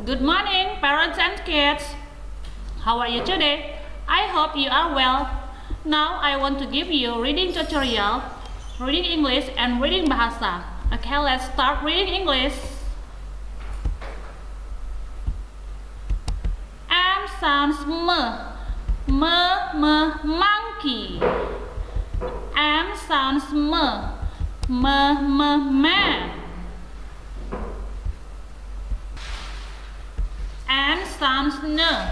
Good morning, parents and kids. How are you today? I hope you are well. Now I want to give you reading tutorial, reading English and reading bahasa. Okay, let's start reading English. M sounds monkey. M sounds man. N sounds nine.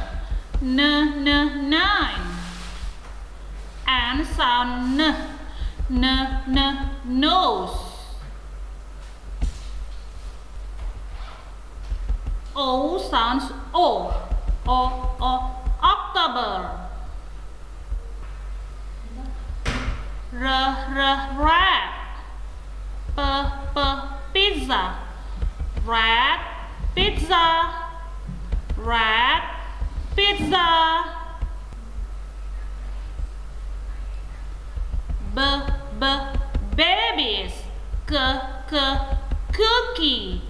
N sound nose. O sounds October. Rat. Pizza. Rat pizza. Rat pizza. Babies. Cookie.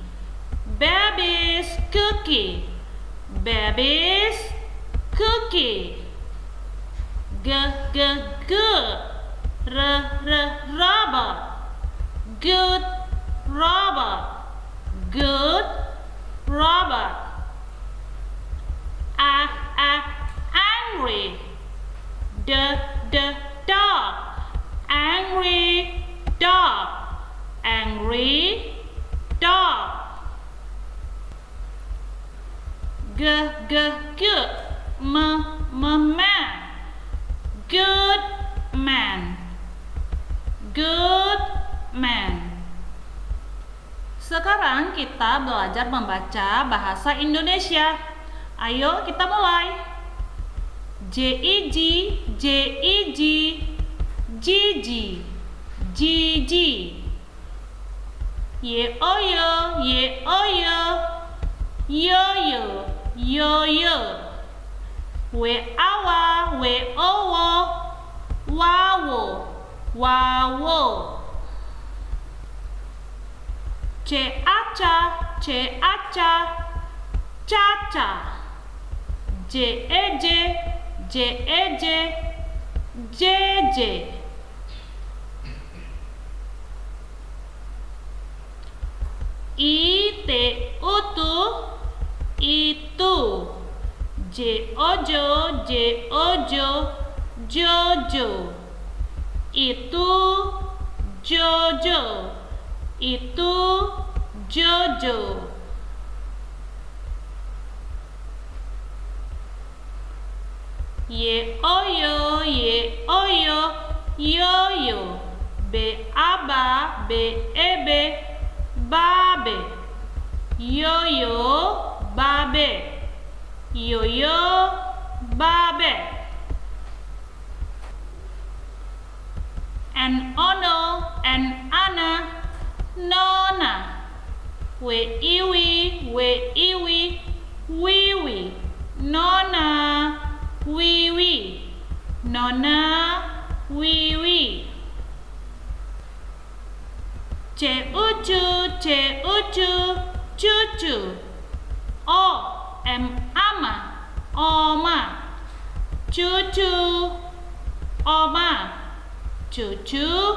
Babies cookie. Babies cookie. Good. Robot. Good robot. Good robot. Angry. The dog. Angry dog. Angry dog. Good man. Good man. Good man. Sekarang kita belajar membaca bahasa Indonesia. Ayo kita mulai. J-I-J, J-I-J, Gigi, Gigi. Y-O-Yo, Y-O-Yo, Yo-Yo, Yo-Yo. W-A-W-A, W-O-W, Wawo, Wawo. C-A-C-A, C-A-C-A, Caca. J-E-J, J-E-J, J-J. I-T-U-Tu, itu. J-O-Jo, J-O-Jo, Jojo. Itu Jojo. Itu Jojo. Ye-o-yo, ye-o-yo, yo-yo. B-a-ba, B-e-be, babe. Yo-yo, babe. Yo-yo, babe. N-ono, N-ana, nona. We-iwi, we-iwi, wiwi. Nona, wiwi. Nona, wiwi. C-ucu, C-ucu, cucu. O-M-ama, oma. Cucu, oma. Cucu,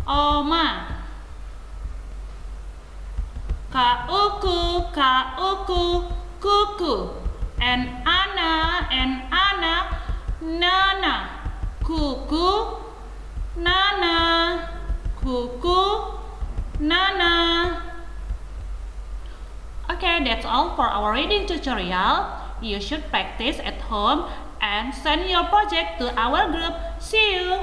oma. K-uku, K-uku, kuku. N-ana, nana. Kuku, nana. Kuku, nana. Okay, that's all for our reading tutorial. You should practice at home and send your project to our group. See you!